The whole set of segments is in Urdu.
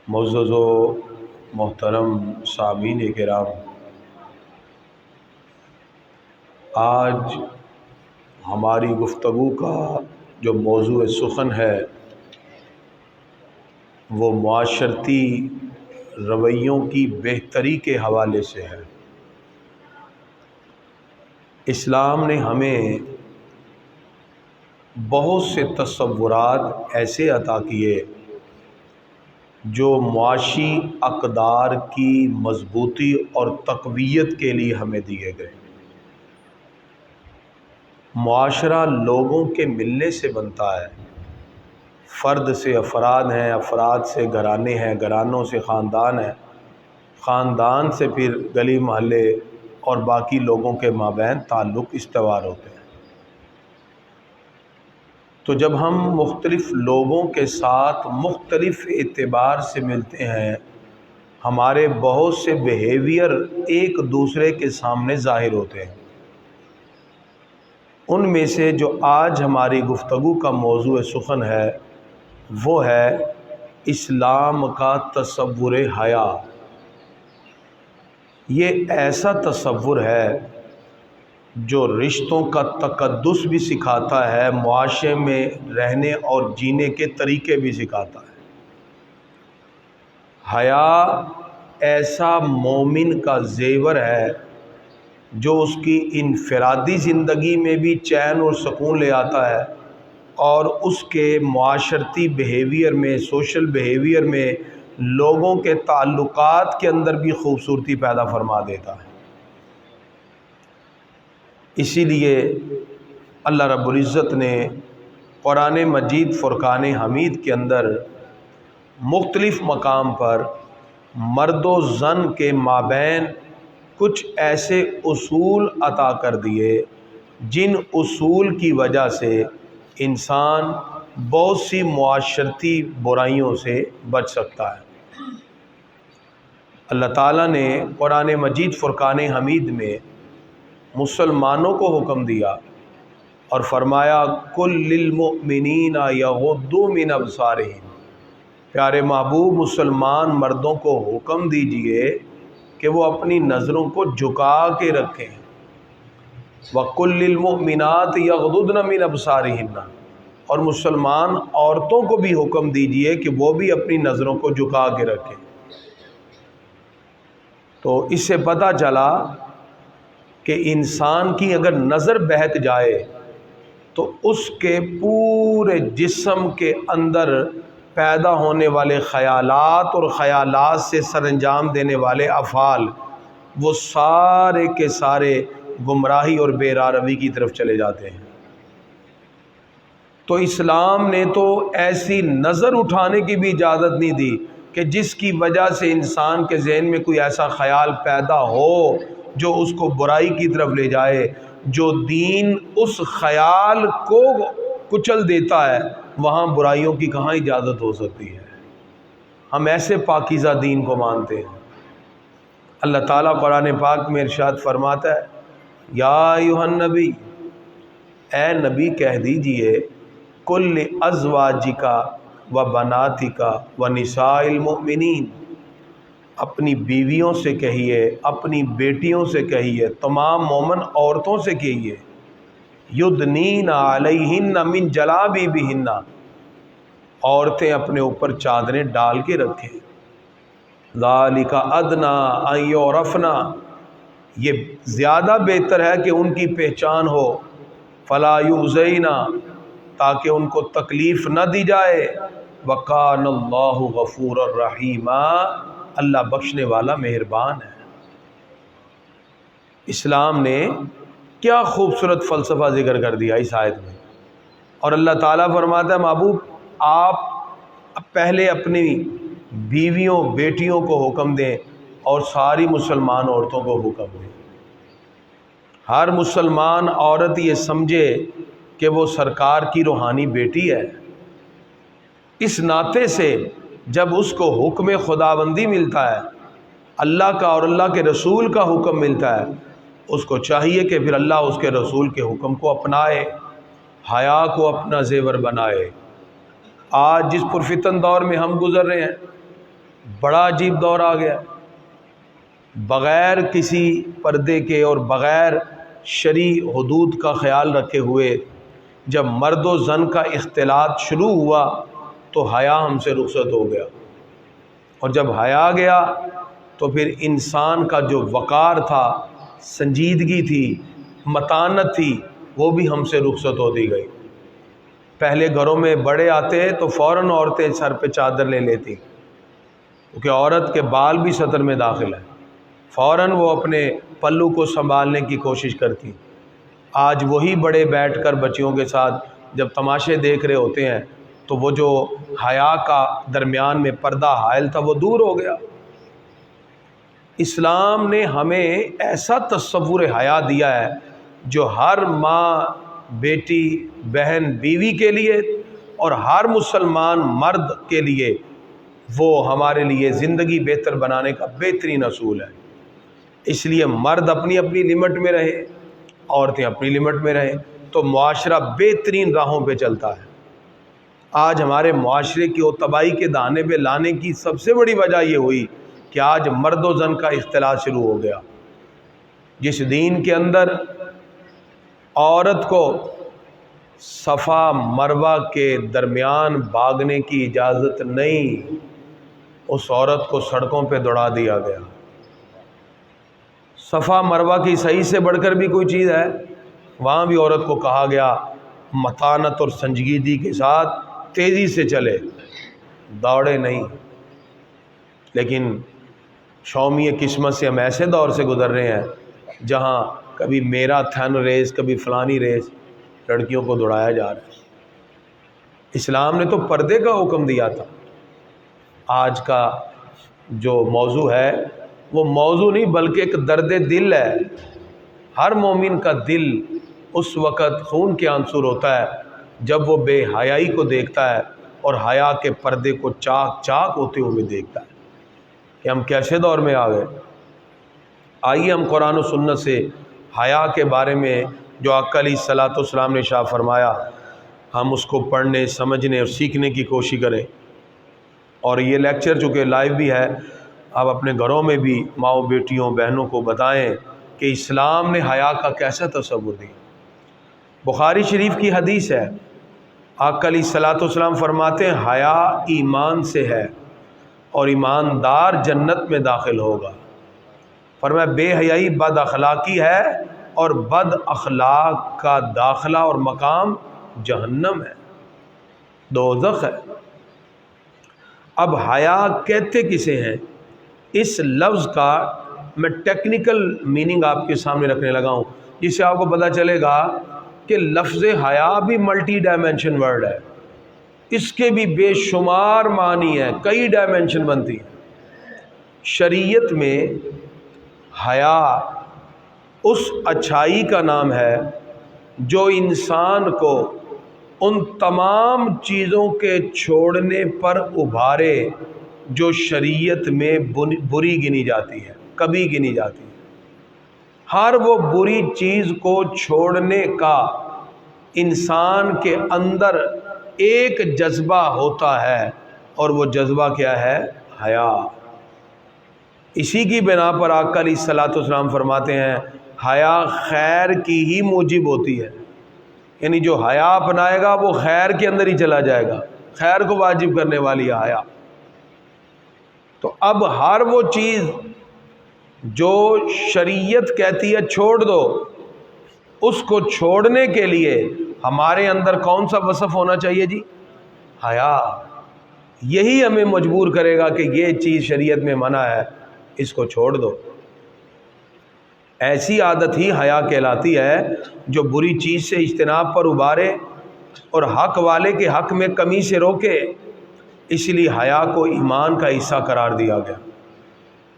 معزز و محترم سامعین کرام، آج ہماری گفتگو کا جو موضوع سخن ہے وہ معاشرتی رویوں کی بہتری کے حوالے سے ہے۔ اسلام نے ہمیں بہت سے تصورات ایسے عطا کیے جو معاشی اقدار کی مضبوطی اور تقویت کے لیے ہمیں دیے گئے۔ معاشرہ لوگوں کے ملنے سے بنتا ہے، فرد سے افراد ہیں، افراد سے گھرانے ہیں، گھرانوں سے خاندان ہیں، خاندان سے پھر گلی محلے اور باقی لوگوں کے مابین تعلق استوار ہوتے ہیں۔ تو جب ہم مختلف لوگوں کے ساتھ مختلف اعتبار سے ملتے ہیں، ہمارے بہت سے بیہیویئر ایک دوسرے کے سامنے ظاہر ہوتے ہیں۔ ان میں سے جو آج ہماری گفتگو کا موضوع سخن ہے وہ ہے اسلام کا تصور حیا۔ یہ ایسا تصور ہے جو رشتوں کا تقدس بھی سکھاتا ہے، معاشرے میں رہنے اور جینے کے طریقے بھی سکھاتا ہے۔ حیا ایسا مومن کا زیور ہے جو اس کی انفرادی زندگی میں بھی چین اور سکون لے آتا ہے، اور اس کے معاشرتی بیہیویئر میں، سوشل بیہیویئر میں، لوگوں کے تعلقات کے اندر بھی خوبصورتی پیدا فرما دیتا ہے۔ اسی لیے اللہ رب العزت نے قرآن مجید فرقان حمید کے اندر مختلف مقام پر مرد و زن کے مابین کچھ ایسے اصول عطا کر دیے جن اصول کی وجہ سے انسان بہت سی معاشرتی برائیوں سے بچ سکتا ہے۔ اللہ تعالیٰ نے قرآن مجید فرقان حمید میں مسلمانوں کو حکم دیا اور فرمایا کل للمؤمنین یغضوا من ابصارہم۔ پیارے محبوب، مسلمان مردوں کو حکم دیجئے کہ وہ اپنی نظروں کو جھکا کے رکھیں۔ وَقُلْ لِلْمُؤْمِنَاتِ يَغْضُضْنَ مِنْ أَبْصَارِهِنَّ، اور مسلمان عورتوں کو بھی حکم دیجئے کہ وہ بھی اپنی نظروں کو جھکا کے رکھیں۔ تو اس سے پتہ چلا کہ انسان کی اگر نظر بہک جائے تو اس کے پورے جسم کے اندر پیدا ہونے والے خیالات اور خیالات سے سر انجام دینے والے افعال وہ سارے کے سارے گمراہی اور بے راہ کی طرف چلے جاتے ہیں۔ تو اسلام نے تو ایسی نظر اٹھانے کی بھی اجازت نہیں دی کہ جس کی وجہ سے انسان کے ذہن میں کوئی ایسا خیال پیدا ہو جو اس کو برائی کی طرف لے جائے۔ جو دین اس خیال کو کچل دیتا ہے وہاں برائیوں کی کہاں اجازت ہو سکتی ہے؟ ہم ایسے پاکیزہ دین کو مانتے ہیں۔ اللہ تعالیٰ قرآن پاک میں ارشاد فرماتا ہے یا ایھا النبی، اے نبی کہہ دیجئے کل ازواجک و بناتک و نساء المؤمنین، اپنی بیویوں سے کہیے، اپنی بیٹیوں سے کہیے، تمام مومن عورتوں سے کہیے یدنین علیہن من جلابیبہن، عورتیں اپنے اوپر چادریں ڈال کے رکھیں۔ ذالک ادنی ان یعرفن، یہ زیادہ بہتر ہے کہ ان کی پہچان ہو، فلا یؤذین، تاکہ ان کو تکلیف نہ دی جائے، وکان اللہ غفورا رحیما، اللہ بخشنے والا مہربان ہے۔ اسلام نے کیا خوبصورت فلسفہ ذکر کر دیا اس آیت میں، اور اللہ تعالیٰ فرماتا ہے محبوب آپ پہلے اپنی بیویوں بیٹیوں کو حکم دیں اور ساری مسلمان عورتوں کو حکم دیں۔ ہر مسلمان عورت یہ سمجھے کہ وہ سرکار کی روحانی بیٹی ہے۔ اس ناطے سے جب اس کو حکم خداوندی ملتا ہے، اللہ کا اور اللہ کے رسول کا حکم ملتا ہے، اس کو چاہیے کہ پھر اللہ اس کے رسول کے حکم کو اپنائے، حیا کو اپنا زیور بنائے۔ آج جس پرفتن دور میں ہم گزر رہے ہیں، بڑا عجیب دور آ گیا، بغیر کسی پردے کے اور بغیر شرعی حدود کا خیال رکھے ہوئے جب مرد و زن کا اختلاط شروع ہوا تو حیا ہم سے رخصت ہو گیا، اور جب حیا گیا تو پھر انسان کا جو وقار تھا، سنجیدگی تھی، متانت تھی، وہ بھی ہم سے رخصت ہوتی گئی۔ پہلے گھروں میں بڑے آتے تو فوراً عورتیں سر پہ چادر لے لیتی، کیونکہ عورت کے بال بھی سطر میں داخل ہے، فوراً وہ اپنے پلو کو سنبھالنے کی کوشش کرتی۔ آج وہی بڑے بیٹھ کر بچیوں کے ساتھ جب تماشے دیکھ رہے ہوتے ہیں تو وہ جو حیا کا درمیان میں پردہ حائل تھا وہ دور ہو گیا۔ اسلام نے ہمیں ایسا تصور حیا دیا ہے جو ہر ماں، بیٹی، بہن، بیوی کے لیے اور ہر مسلمان مرد کے لیے وہ ہمارے لیے زندگی بہتر بنانے کا بہترین اصول ہے۔ اس لیے مرد اپنی اپنی لمٹ میں رہے، عورتیں اپنی لمٹ میں رہیں، تو معاشرہ بہترین راہوں پہ چلتا ہے۔ آج ہمارے معاشرے کی تباہی کے دہانے پہ لانے کی سب سے بڑی وجہ یہ ہوئی کہ آج مرد و زن کا اختلاط شروع ہو گیا۔ جس دین کے اندر عورت کو صفا مروہ کے درمیان بھاگنے کی اجازت نہیں، اس عورت کو سڑکوں پہ دوڑا دیا گیا۔ صفا مروہ کی صحیح سے بڑھ کر بھی کوئی چیز ہے؟ وہاں بھی عورت کو کہا گیا متانت اور سنجیدگی کے ساتھ تیزی سے چلے، دوڑے نہیں۔ لیکن شومی قسمت سے ہم ایسے دور سے گزر رہے ہیں جہاں کبھی میراتھن ریس، کبھی فلانی ریس، لڑکیوں کو دوڑایا جا رہا ہے۔ اسلام نے تو پردے کا حکم دیا تھا۔ آج کا جو موضوع ہے وہ موضوع نہیں بلکہ ایک درد دل ہے۔ ہر مومن کا دل اس وقت خون کے آنسور ہوتا ہے جب وہ بے حیائی کو دیکھتا ہے اور حیا کے پردے کو چاک چاک ہوتے ہوئے دیکھتا ہے کہ ہم کیسے دور میں آ گئے۔ آئیے ہم قرآن و سنت سے حیا کے بارے میں جو آقا علیہ الصلوۃ والسلام نے ارشاد فرمایا، ہم اس کو پڑھنے، سمجھنے اور سیکھنے کی کوشش کریں۔ اور یہ لیکچر چونکہ لائیو بھی ہے، آپ اپنے گھروں میں بھی ماؤں، بیٹیوں، بہنوں کو بتائیں کہ اسلام نے حیا کا کیسا تصور دیا۔ بخاری شریف کی حدیث ہے، آقا علیہ الصلوۃ والسلام فرماتے ہیں حیا ایمان سے ہے اور ایماندار جنت میں داخل ہوگا۔ فرمایا بے حیائی بد اخلاقی ہے اور بد اخلاق کا داخلہ اور مقام جہنم ہے، دوزخ ہے۔ اب حیا کہتے کسے ہیں؟ اس لفظ کا میں ٹیکنیکل میننگ آپ کے سامنے رکھنے لگا ہوں، جس سے آپ کو پتہ چلے گا کہ لفظ حیا بھی ملٹی ڈائمینشن ورڈ ہے، اس کے بھی بے شمار معنی ہیں، کئی ڈائمینشن بنتی ہیں۔ شریعت میں حیا اس اچھائی کا نام ہے جو انسان کو ان تمام چیزوں کے چھوڑنے پر ابھارے جو شریعت میں بری گنی جاتی ہے، کبھی گنی جاتی ہے۔ ہر وہ بری چیز کو چھوڑنے کا انسان کے اندر ایک جذبہ ہوتا ہے، اور وہ جذبہ کیا ہے؟ حیا۔ اسی کی بنا پر آقا علیہ الصلوۃ والسلام فرماتے ہیں حیا خیر کی ہی موجب ہوتی ہے، یعنی جو حیا اپنائے گا وہ خیر کے اندر ہی چلا جائے گا، خیر کو واجب کرنے والی ہے حیا۔ تو اب ہر وہ چیز جو شریعت کہتی ہے چھوڑ دو، اس کو چھوڑنے کے لیے ہمارے اندر کون سا وصف ہونا چاہیے جی؟ حیا۔ یہی ہمیں مجبور کرے گا کہ یہ چیز شریعت میں منع ہے، اس کو چھوڑ دو۔ ایسی عادت ہی حیا کہلاتی ہے جو بری چیز سے اجتناب پر ابھارے اور حق والے کے حق میں کمی سے روکے۔ اس لیے حیا کو ایمان کا حصہ قرار دیا گیا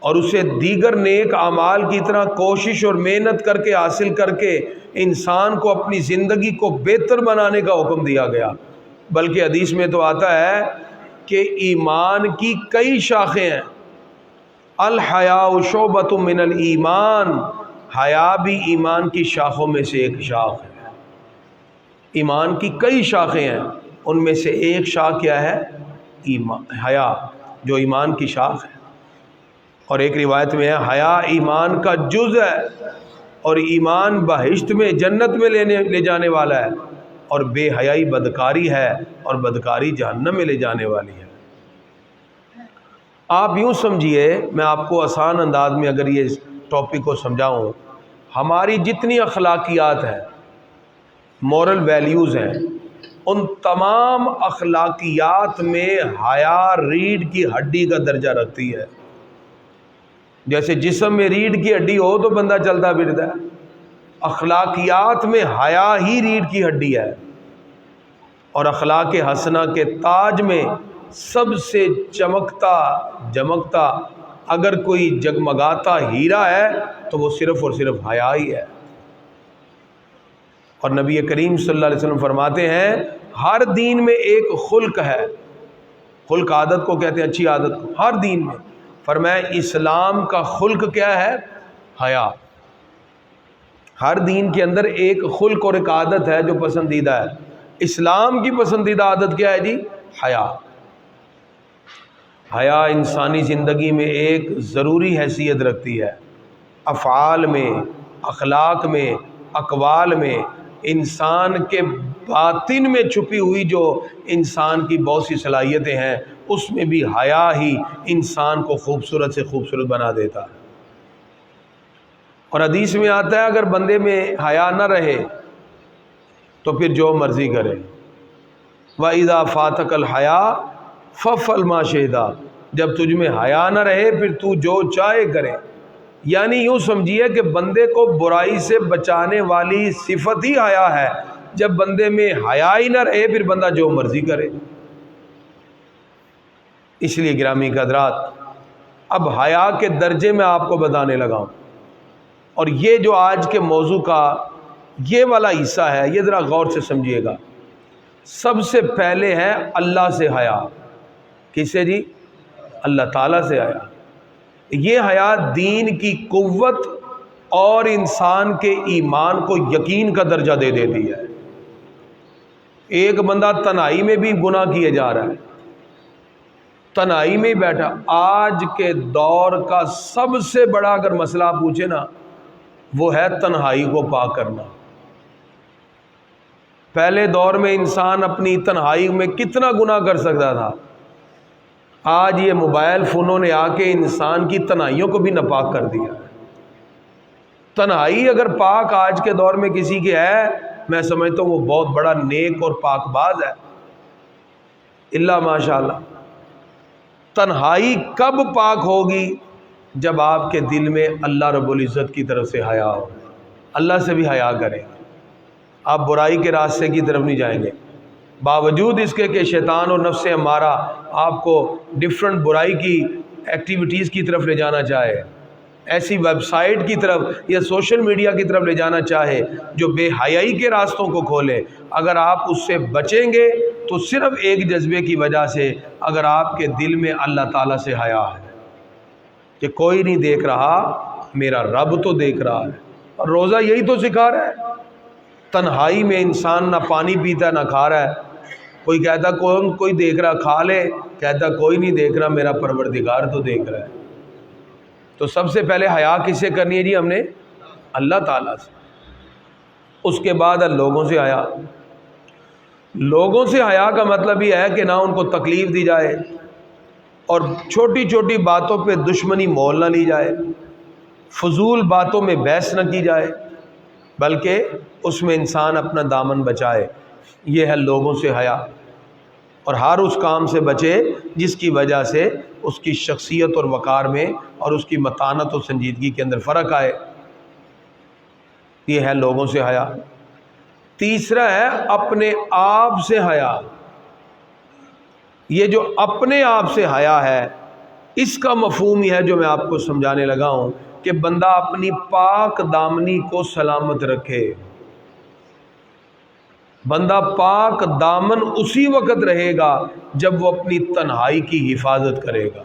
اور اسے دیگر نیک اعمال کی طرح کوشش اور محنت کر کے حاصل کر کے انسان کو اپنی زندگی کو بہتر بنانے کا حکم دیا گیا۔ بلکہ حدیث میں تو آتا ہے کہ ایمان کی کئی شاخیں ہیں، الحیاء شعبۃ من الایمان، حیا بھی ایمان کی شاخوں میں سے ایک شاخ ہے۔ ایمان کی کئی شاخیں ہیں، ان میں سے ایک شاخ کیا ہے؟ ایمان، حیا۔ جو ایمان کی شاخ ہے، اور ایک روایت میں ہے حیا ایمان کا جز ہے، اور ایمان بہشت میں جنت میں لے جانے والا ہے، اور بے حیائی بدکاری ہے، اور بدکاری جہنم میں لے جانے والی ہے۔ آپ یوں سمجھیے، میں آپ کو آسان انداز میں اگر یہ ٹاپک کو سمجھاؤں، ہماری جتنی اخلاقیات ہیں، مورل ویلیوز ہیں، ان تمام اخلاقیات میں حیا ریڑھ کی ہڈی کا درجہ رکھتی ہے۔ جیسے جسم میں ریڑھ کی ہڈی ہو تو بندہ چلتا پھرتا ہے، اخلاقیات میں حیا ہی ریڑھ کی ہڈی ہے، اور اخلاق حسنہ کے تاج میں سب سے چمکتا اگر کوئی جگمگاتا ہیرا ہے تو وہ صرف اور صرف حیا ہی ہے۔ اور نبی کریم صلی اللہ علیہ وسلم فرماتے ہیں ہر دین میں ایک خلق ہے، خلق عادت کو کہتے ہیں، اچھی عادت کو، ہر دین میں۔ فرمایا اسلام کا خلق کیا ہے؟ حیا۔ ہر دین کے اندر ایک خلق اور ایک عادت ہے جو پسندیدہ ہے۔ اسلام کی پسندیدہ عادت کیا ہے جی؟ حیا۔ حیا انسانی زندگی میں ایک ضروری حیثیت رکھتی ہے، افعال میں، اخلاق میں، اقوال میں، انسان کے باطن میں چھپی ہوئی جو انسان کی بہت سی صلاحیتیں ہیں، اس میں بھی حیا ہی انسان کو خوبصورت سے خوبصورت بنا دیتا ہے۔ اور حدیث میں آتا ہے اگر بندے میں حیا نہ رہے تو پھر جو مرضی کرے، وَإِذَا فَاتَكَ الْحَيَاءُ فَافْعَلْ مَا شِئْتَ، جب تجھ میں حیا نہ رہے پھر تو جو چاہے کرے۔ یعنی یوں سمجھیے کہ بندے کو برائی سے بچانے والی صفت ہی حیا ہے، جب بندے میں حیا ہی نہ رہے پھر بندہ جو مرضی کرے۔ اس لیے گرامی حضرات، اب حیا کے درجے میں آپ کو بتانے لگا ہوں، اور یہ جو آج کے موضوع کا یہ والا حصہ ہے یہ ذرا غور سے سمجھیے گا۔ سب سے پہلے ہے اللہ سے حیا۔ کس سے جی؟ اللہ تعالیٰ سے حیا۔ یہ حیا دین کی قوت اور انسان کے ایمان کو یقین کا درجہ دے دیتی ہے۔ ایک بندہ تنہائی میں بھی گناہ کیے جا رہا ہے، تنہائی میں ہی بیٹھا۔ آج کے دور کا سب سے بڑا اگر مسئلہ آپ پوچھے نا، وہ ہے تنہائی کو پاک کرنا۔ پہلے دور میں انسان اپنی تنہائی میں کتنا گناہ کر سکتا تھا، آج یہ موبائل فونوں نے آ کے انسان کی تنہائیوں کو بھی ناپاک کر دیا۔ تنہائی اگر پاک آج کے دور میں کسی کی ہے، میں سمجھتا ہوں وہ بہت بڑا نیک اور پاک باز ہے، اللہ ماشاء اللہ۔ تنہائی کب پاک ہوگی؟ جب آپ کے دل میں اللہ رب العزت کی طرف سے حیا ہو، اللہ سے بھی حیا کریں، آپ برائی کے راستے کی طرف نہیں جائیں گے، باوجود اس کے کہ شیطان اور نفس امارہ آپ کو ڈفرنٹ برائی کی ایکٹیویٹیز کی طرف لے جانا چاہے، ایسی ویب سائٹ کی طرف یا سوشل میڈیا کی طرف لے جانا چاہے جو بے حیائی کے راستوں کو کھولے، اگر آپ اس سے بچیں گے تو صرف ایک جذبے کی وجہ سے، اگر آپ کے دل میں اللہ تعالیٰ سے حیا ہے کہ کوئی نہیں دیکھ رہا، میرا رب تو دیکھ رہا ہے۔ اور روزہ یہی تو سکھا رہا ہے۔ تنہائی میں انسان نہ پانی پیتا نہ کھا رہا ہے، کوئی کہتا کوئی دیکھ رہا، کھا لے، کہتا کوئی نہیں دیکھ رہا، میرا پروردگار تو دیکھ رہا ہے۔ تو سب سے پہلے حیا کس سے کرنی ہے جی؟ ہم نے اللہ تعالیٰ سے۔ اس کے بعد لوگوں سے حیا۔ لوگوں سے حیا کا مطلب یہ ہے کہ نہ ان کو تکلیف دی جائے، اور چھوٹی چھوٹی باتوں پہ دشمنی مول نہ لی جائے، فضول باتوں میں بحث نہ کی جائے، بلکہ اس میں انسان اپنا دامن بچائے۔ یہ ہے لوگوں سے حیا، اور ہر اس کام سے بچے جس کی وجہ سے اس کی شخصیت اور وقار میں اور اس کی متانت اور سنجیدگی کے اندر فرق آئے۔ یہ ہے لوگوں سے حیا۔ تیسرا ہے اپنے آپ سے حیا۔ یہ جو اپنے آپ سے حیا ہے، اس کا مفہوم یہ ہے جو میں آپ کو سمجھانے لگا ہوں، کہ بندہ اپنی پاک دامنی کو سلامت رکھے۔ بندہ پاک دامن اسی وقت رہے گا جب وہ اپنی تنہائی کی حفاظت کرے گا۔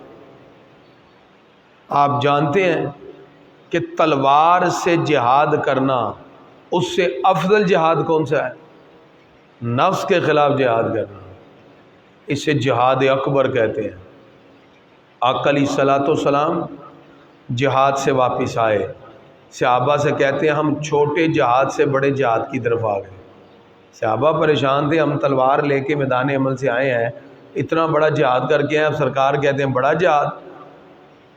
آپ جانتے ہیں کہ تلوار سے جہاد کرنا، اس سے افضل جہاد کون سا ہے؟ نفس کے خلاف جہاد کرنا، اسے جہاد اکبر کہتے ہیں۔ آقا علیہ الصلوۃ والسلام جہاد سے واپس آئے، صحابہ سے کہتے ہیں ہم چھوٹے جہاد سے بڑے جہاد کی طرف آ گئے۔ صحابہ پریشان تھے، ہم تلوار لے کے میدان عمل سے آئے ہیں، اتنا بڑا جہاد کر کے ہیں، اب سرکار کہتے ہیں بڑا جہاد،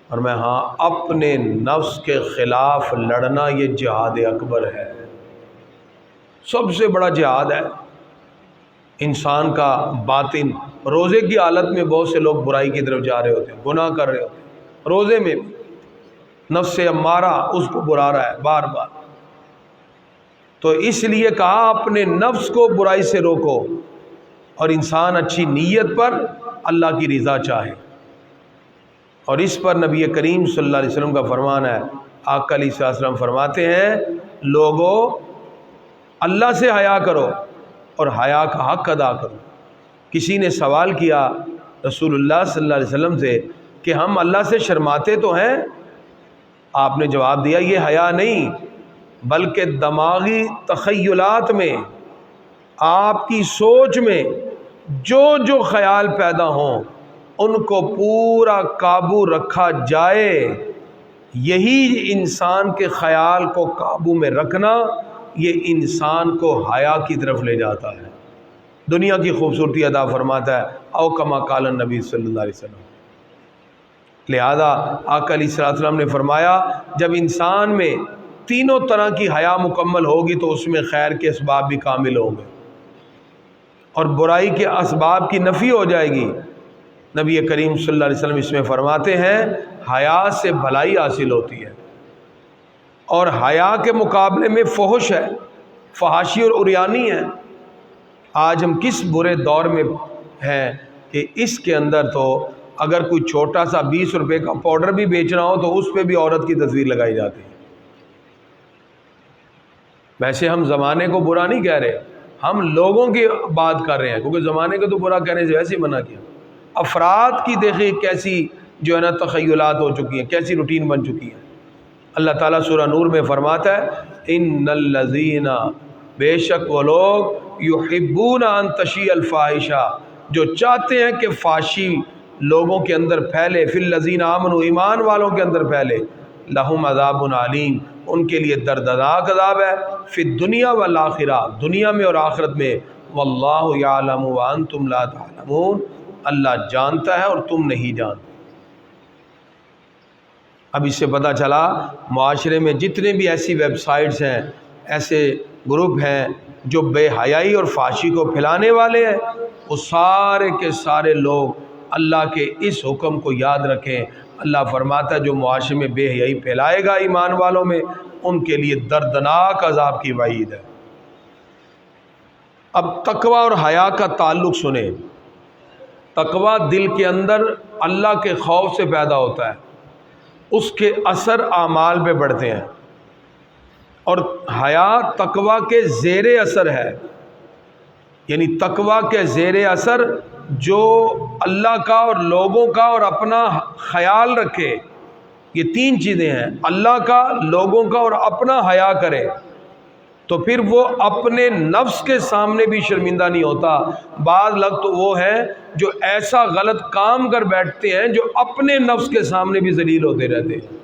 اور میں ہاں اپنے نفس کے خلاف لڑنا یہ جہاد اکبر ہے، سب سے بڑا جہاد ہے۔ انسان کا باطن، روزے کی حالت میں بہت سے لوگ برائی کی طرف جا رہے ہوتے ہیں، گناہ کر رہے ہوتے ہیں، روزے میں بھی نفس امارہ اس کو برا رہا ہے بار بار، تو اس لیے کہا اپنے نفس کو برائی سے روکو، اور انسان اچھی نیت پر اللہ کی رضا چاہے، اور اس پر نبی کریم صلی اللہ علیہ وسلم کا فرمان ہے۔ آقا علیہ الصلوۃ والسلام فرماتے ہیں لوگو اللہ سے حیا کرو اور حیا کا حق ادا کرو۔ کسی نے سوال کیا رسول اللہ صلی اللہ علیہ وسلم سے کہ ہم اللہ سے شرماتے تو ہیں؟ آپ نے جواب دیا یہ حیا نہیں بلکہ دماغی تخیلات میں، آپ کی سوچ میں جو جو خیال پیدا ہوں ان کو پورا قابو رکھا جائے، یہی انسان کے خیال کو قابو میں رکھنا یہ انسان کو حیا کی طرف لے جاتا ہے، دنیا کی خوبصورتی عطا فرماتا ہے، او کما قال النبی صلی اللہ علیہ وسلم۔ لہذا آقا علیہ الصلوۃ والسلام نے فرمایا جب انسان میں تینوں طرح کی حیا مکمل ہوگی تو اس میں خیر کے اسباب بھی کامل ہوں گے اور برائی کے اسباب کی نفی ہو جائے گی۔ نبی کریم صلی اللہ علیہ وسلم اس میں فرماتے ہیں حیا سے بھلائی حاصل ہوتی ہے، اور حیا کے مقابلے میں فحش ہے، فحاشی اور عریانی ہے۔ آج ہم کس برے دور میں ہیں کہ اس کے اندر تو اگر کوئی چھوٹا سا 20 روپے کا پاؤڈر بھی بیچنا ہو تو اس پہ بھی عورت کی تصویر لگائی جاتی ہے۔ ویسے ہم زمانے کو برا نہیں کہہ رہے، ہم لوگوں کی بات کر رہے ہیں، کیونکہ زمانے کو تو برا کہنے سے ویسے ہی منع کیا۔ افراد کی دیکھیں کیسی جو ہے نا تخیلات ہو چکی ہیں، کیسی روٹین بن چکی ہے۔ اللہ تعالیٰ سورہ نور میں فرماتا ہے ان الذین، بے شک وہ لوگ یحبون ان تشیع الفاحشہ، جو چاہتے ہیں کہ فحشی لوگوں کے اندر پھیلے، فی الذین آمنوا، ایمان والوں کے اندر پھیلے، لہم عذاب علیم، ان کے لیے دردناک عذاب ہے، فی الدنیا والآخرہ، دنیا میں اور آخرت میں، واللہ یعلم وانتم لا تعلمون، اللہ جانتا ہے اور تم نہیں جانتے۔ اب اس سے پتہ چلا معاشرے میں جتنے بھی ایسی ویب سائٹس ہیں، ایسے گروپ ہیں جو بے حیائی اور فحاشی کو پھیلانے والے ہیں، وہ سارے کے سارے لوگ اللہ کے اس حکم کو یاد رکھیں۔ اللہ فرماتا ہے جو معاشرے میں بے حیائی پھیلائے گا ایمان والوں میں، ان کے لیے دردناک عذاب کی وعید ہے۔ اب تقوی اور حیا کا تعلق سنیں۔ تقوی دل کے اندر اللہ کے خوف سے پیدا ہوتا ہے، اس کے اثر اعمال پہ بڑھتے ہیں، اور حیا تقوی کے زیر اثر ہے، یعنی تقوی کے زیر اثر جو اللہ کا اور لوگوں کا اور اپنا خیال رکھے، یہ تین چیزیں ہیں، اللہ کا، لوگوں کا اور اپنا حیا کرے، تو پھر وہ اپنے نفس کے سامنے بھی شرمندہ نہیں ہوتا۔ بعض لوگ تو وہ ہیں جو ایسا غلط کام کر بیٹھتے ہیں جو اپنے نفس کے سامنے بھی ذلیل ہوتے رہتے ہیں۔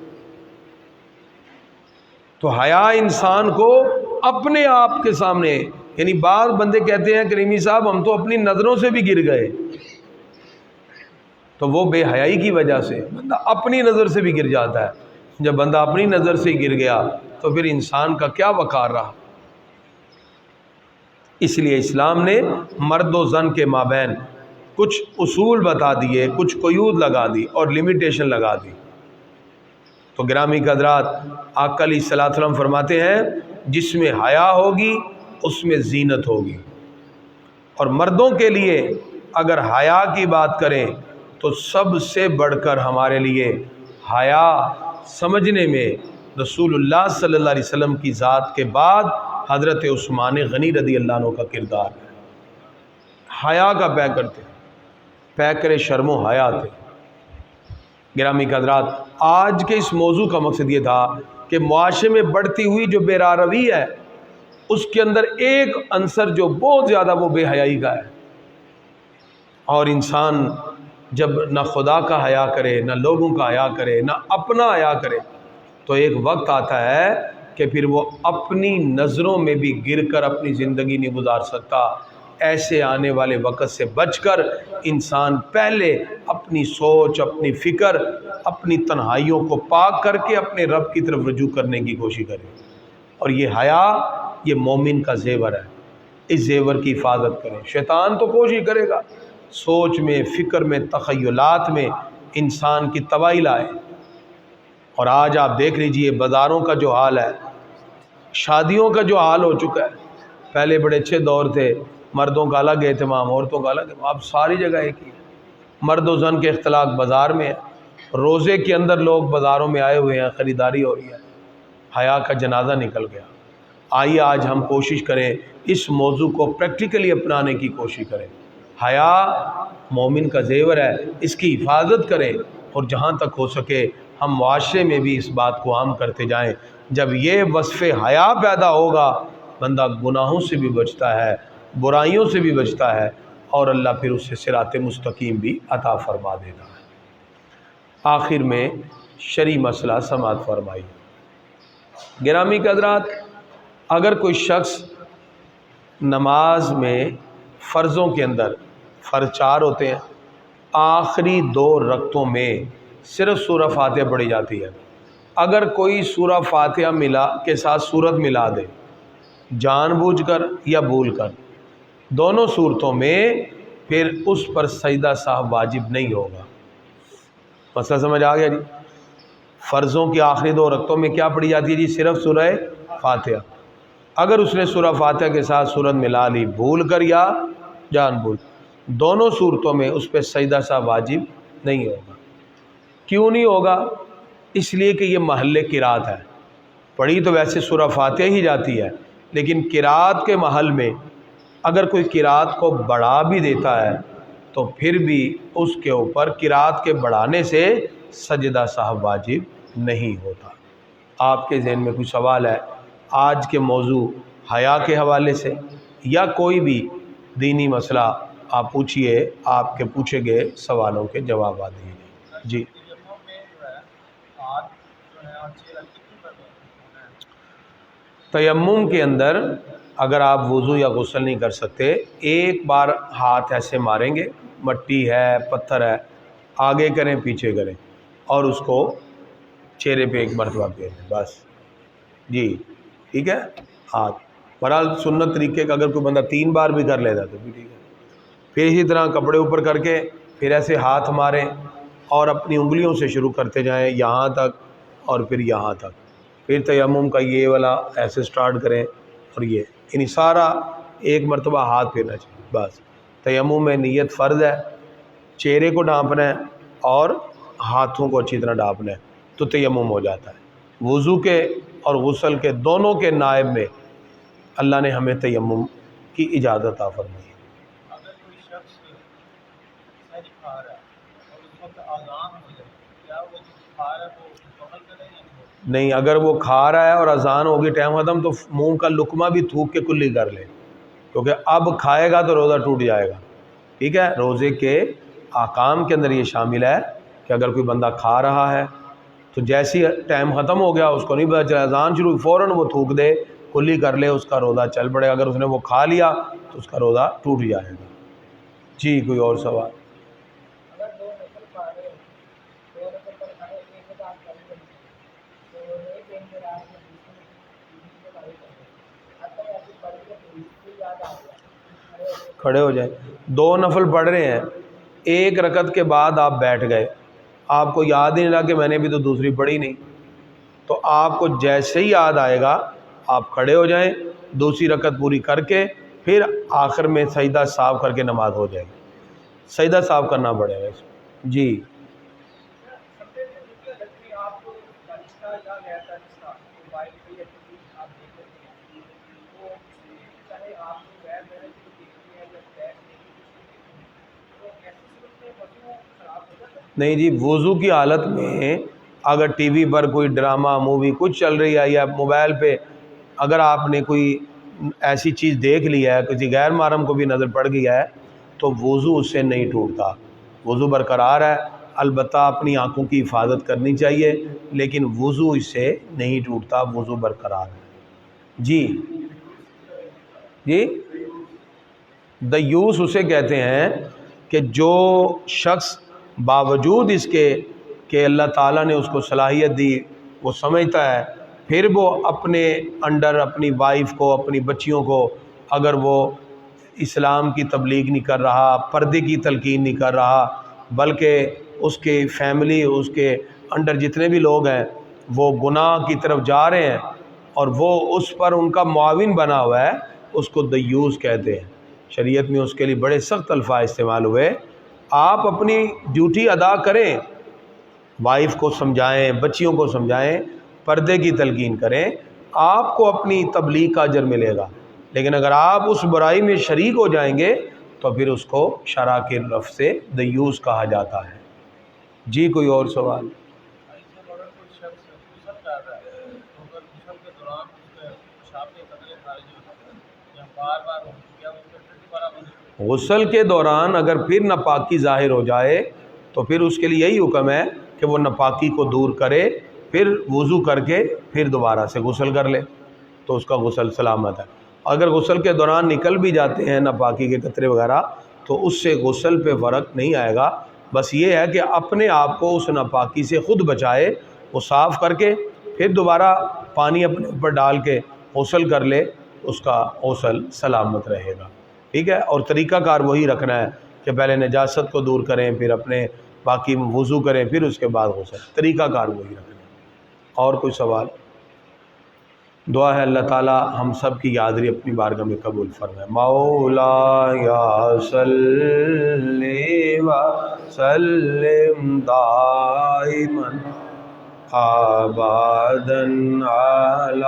تو حیا انسان کو اپنے آپ کے سامنے، یعنی بعض بندے کہتے ہیں کریمی صاحب ہم تو اپنی نظروں سے بھی گر گئے، تو وہ بے حیائی کی وجہ سے بندہ اپنی نظر سے بھی گر جاتا ہے۔ جب بندہ اپنی نظر سے گر گیا تو پھر انسان کا کیا وقار رہا۔ اس لیے اسلام نے مرد و زن کے مابین کچھ اصول بتا دیے، کچھ قیود لگا دی اور لمیٹیشن لگا دی۔ تو گرامی حضرات، آقا علیہ الصلوۃ والسلام فرماتے ہیں جس میں حیا ہوگی اس میں زینت ہوگی، اور مردوں کے لیے اگر حیا کی بات کریں تو سب سے بڑھ کر ہمارے لیے حیا سمجھنے میں رسول اللہ صلی اللہ علیہ وسلم کی ذات کے بعد حضرت عثمان غنی رضی اللہ عنہ کا کردار ہے۔ حیا کا پیکر تھے، پیکر شرم و حیا تھے۔ گرامی حضرات، آج کے اس موضوع کا مقصد یہ تھا کہ معاشرے میں بڑھتی ہوئی جو بے راروی ہے اس کے اندر ایک عنصر جو بہت زیادہ وہ بے حیائی کا ہے، اور انسان جب نہ خدا کا حیا کرے، نہ لوگوں کا حیا کرے، نہ اپنا حیا کرے، تو ایک وقت آتا ہے کہ پھر وہ اپنی نظروں میں بھی گر کر اپنی زندگی نہیں گزار سکتا۔ ایسے آنے والے وقت سے بچ کر انسان پہلے اپنی سوچ، اپنی فکر، اپنی تنہائیوں کو پاک کر کے اپنے رب کی طرف رجوع کرنے کی کوشش کرے۔ اور یہ حیا، یہ مومن کا زیور ہے، اس زیور کی حفاظت کریں۔ شیطان تو کوشش کرے گا سوچ میں، فکر میں، تخیلات میں انسان کی تباہی لائے۔ اور آج آپ دیکھ لیجئے بازاروں کا جو حال ہے، شادیوں کا جو حال ہو چکا ہے۔ پہلے بڑے اچھے دور تھے، مردوں کا الگ اہتمام، عورتوں کا الگ اہتمام، اب ساری جگہ ایک ہی ہے۔ مرد و زن کے اختلاط بازار میں ہے، روزے کے اندر لوگ بازاروں میں آئے ہوئے ہیں، خریداری ہو رہی ہے، حیا کا جنازہ نکل گیا۔ آئیے آج ہم کوشش کریں اس موضوع کو پریکٹیکلی اپنانے کی کوشش کریں۔ حیا مومن کا زیور ہے، اس کی حفاظت کریں، اور جہاں تک ہو سکے ہم معاشرے میں بھی اس بات کو عام کرتے جائیں۔ جب یہ وصف حیا پیدا ہوگا، بندہ گناہوں سے بھی بچتا ہے، برائیوں سے بھی بچتا ہے، اور اللہ پھر اس سے صراط مستقیم بھی عطا فرما دیتا ہے۔ آخر میں شرعی مسئلہ سماعت فرمائی۔ گرامی کے حضرات، اگر کوئی شخص نماز میں فرضوں کے اندر، فرض 4 ہوتے ہیں، آخری 2 رکعتوں میں صرف سورہ فاتحہ پڑھی جاتی ہے، اگر کوئی سورہ فاتحہ کے ساتھ سورت ملا دے، جان بوجھ کر یا بھول کر، دونوں صورتوں میں پھر اس پر سجدہ سہو واجب نہیں ہوگا۔ مسئلہ سمجھ آ گیا جی؟ فرضوں کی آخری 2 رکعتوں میں کیا پڑھی جاتی ہے جی؟ صرف سورہ فاتحہ۔ اگر اس نے سورہ فاتحہ کے ساتھ سورت ملا لی بھول کر یا جان بوجھ، دونوں صورتوں میں اس پہ سجدہ سہو واجب نہیں ہوگا۔ کیوں نہیں ہوگا؟ اس لیے کہ یہ محل قرات ہے۔ پڑھی تو ویسے سورہ فاتحہ ہی جاتی ہے، لیکن قرات کے محل میں اگر کوئی قرات کو بڑھا بھی دیتا ہے تو پھر بھی اس کے اوپر قرات کے بڑھانے سے سجدہ سہو واجب نہیں ہوتا۔ آپ کے ذہن میں کوئی سوال ہے آج کے موضوع حیا کے حوالے سے، یا کوئی بھی دینی مسئلہ آپ پوچھئے، آپ کے پوچھے گئے سوالوں کے جوابات دیجیے جی۔ تیمم کے اندر اگر آپ وضو یا غسل نہیں کر سکتے، ایک بار ہاتھ ایسے ماریں گے، مٹی ہے، پتھر ہے، آگے کریں پیچھے کریں، اور اس کو چہرے پہ ایک مرتبہ پھیر دیں، بس جی، ٹھیک ہے۔ ہاتھ بہرحال سنت طریقے کا اگر کوئی بندہ 3 بار بھی کر لیتا تو بھی ٹھیک ہے۔ پھر اسی طرح کپڑے اوپر کر کے پھر ایسے ہاتھ ماریں اور اپنی انگلیوں سے شروع کرتے جائیں یہاں تک اور پھر یہاں تک، پھر تیمم کا یہ والا ایسے سٹارٹ کریں اور یہ، یعنی سارا ایک مرتبہ ہاتھ پھیرنا چاہیے بس۔ تیمم میں نیت فرض ہے، چہرے کو ڈھانپنا ہے اور ہاتھوں کو اچھی طرح ڈھانپنا ہے تو تیمم ہو جاتا ہے۔ وضو کے اور غسل کے دونوں کے نائب میں اللہ نے ہمیں تیمم کی اجازت عطا فرمائی ہے۔ اگر کوئی شخص سحری کھا رہا ہے اور اس وقت اذان ہو جائے، کیا وہ جو کھا رہا ہے وہ مکمل کرے یا نہیں؟ اگر وہ کھا رہا ہے اور اذان ہوگی ٹائم ختم تو منہ کا لقمہ بھی تھوک کے کلی کر لے، کیونکہ اب کھائے گا تو روزہ ٹوٹ جائے گا، ٹھیک ہے۔ روزے کے احکام کے اندر یہ شامل ہے کہ اگر کوئی بندہ کھا رہا ہے تو جیسی ٹائم ختم ہو گیا، اس کو نہیں پتا چلا اذان شروع، فوراً وہ تھوک دے، کلی کر لے، اس کا روزہ چل پڑے۔ اگر اس نے وہ کھا لیا تو اس کا روزہ ٹوٹ جائے گا جی۔ کوئی اور سوال؟ کھڑے ہو جائیں، 2 نفل پڑھ رہے ہیں، 1 رکعت کے بعد آپ بیٹھ گئے، آپ کو یاد ہی نہیں رہا کہ میں نے بھی تو دوسری پڑھی نہیں، تو آپ کو جیسے ہی یاد آئے گا آپ کھڑے ہو جائیں، دوسری رکعت پوری کر کے پھر آخر میں سجدہ صاف کر کے نماز ہو جائے گی، سجدہ صاف کرنا پڑے گا اس میں جی۔ نہیں جی، وضو کی حالت میں اگر ٹی وی پر کوئی ڈرامہ مووی کچھ چل رہی ہے یا موبائل پہ اگر آپ نے کوئی ایسی چیز دیکھ لی ہے، کسی غیر محرم کو بھی نظر پڑ گئی ہے تو وضو اس سے نہیں ٹوٹتا۔ وضو برقرار ہے، البتہ اپنی آنکھوں کی حفاظت کرنی چاہیے، لیکن وضو اس سے نہیں ٹوٹتا، وضو برقرار ہے۔ جی دیوس اسے کہتے ہیں کہ جو شخص باوجود اس کے کہ اللہ تعالیٰ نے اس کو صلاحیت دی، وہ سمجھتا ہے، پھر وہ اپنے انڈر اپنی وائف کو، اپنی بچیوں کو، اگر وہ اسلام کی تبلیغ نہیں کر رہا، پردے کی تلقین نہیں کر رہا، بلکہ اس کی فیملی، اس کے انڈر جتنے بھی لوگ ہیں وہ گناہ کی طرف جا رہے ہیں اور وہ اس پر ان کا معاون بنا ہوا ہے، اس کو دیوس کہتے ہیں۔ شریعت میں اس کے لیے بڑے سخت الفاظ استعمال ہوئے۔ آپ اپنی ڈیوٹی ادا کریں، وائف کو سمجھائیں، بچیوں کو سمجھائیں، پردے کی تلقین کریں، آپ کو اپنی تبلیغ کا اجر ملے گا، لیکن اگر آپ اس برائی میں شریک ہو جائیں گے تو پھر اس کو شرع کے لفظ سے دیوس کہا جاتا ہے۔ جی کوئی اور سوال؟ اگر کوئی شخص غسل کر رہا ہے تو اگر غسل کے دوران اس میں پیشاب کے قطرے خارج ہو جاتے ہیں یا بار بار ہو، کیا اس کو پھر دوبارہ وضو؟ غسل کے دوران اگر پھر ناپاکی ظاہر ہو جائے تو پھر اس کے لیے یہی حکم ہے کہ وہ ناپاکی کو دور کرے، پھر وضو کر کے پھر دوبارہ سے غسل کر لے تو اس کا غسل سلامت ہے۔ اگر غسل کے دوران نکل بھی جاتے ہیں ناپاکی کے قطرے وغیرہ تو اس سے غسل پہ فرق نہیں آئے گا، بس یہ ہے کہ اپنے آپ کو اس ناپاکی سے خود بچائے، وہ صاف کر کے پھر دوبارہ پانی اپنے اوپر ڈال کے غسل کر لے، اس کا غسل سلامت رہے گا، ٹھیک ہے۔ اور طریقہ کار وہی رکھنا ہے کہ پہلے نجاست کو دور کریں، پھر اپنے باقی وضو کریں، پھر اس کے بعد غسل، طریقہ کار وہی رکھنا ہے۔ اور کوئی سوال؟ دعا ہے اللہ تعالی ہم سب کی حاضری اپنی بارگاہ میں قبول فرمائے۔ مولا یا صلی و سلم دائما ابدا علی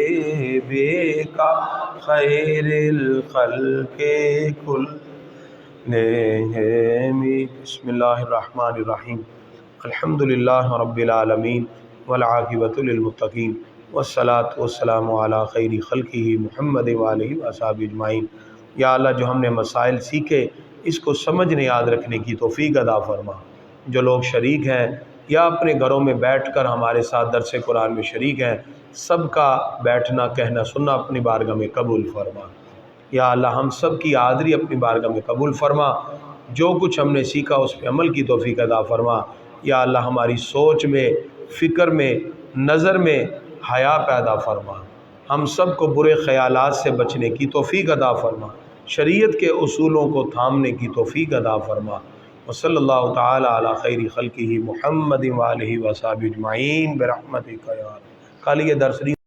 حبیبک خیر الخلق کلہم۔ بسم اللہ الرحمن الرحیم، الحمد للہ رب العالمین والعاقبۃ للمتقین والصلاۃ والسلام علی خیر خلقہ محمد وآلہ وصحبہ اجمعین۔ یا اللہ جو ہم نے مسائل سیکھے اس کو سمجھنے یاد رکھنے کی توفیق عطا فرما۔ جو لوگ شریک ہیں یا اپنے گھروں میں بیٹھ کر ہمارے ساتھ درس قرآن میں شریک ہیں، سب کا بیٹھنا کہنا سننا اپنی بارگاہ میں قبول فرما۔ یا اللہ ہم سب کی حاضری اپنی بارگاہ میں قبول فرما، جو کچھ ہم نے سیکھا اس پہ عمل کی توفیق عطا فرما۔ یا اللہ ہماری سوچ میں، فکر میں، نظر میں حیا پیدا فرما، ہم سب کو برے خیالات سے بچنے کی توفیق عطا فرما، شریعت کے اصولوں کو تھامنے کی توفیق عطا فرما۔ وصلی اللہ تعالی علی خیر خلقہ محمد وآلہ وصحبہ اجمعین برحمتک یا۔ کل یہ درس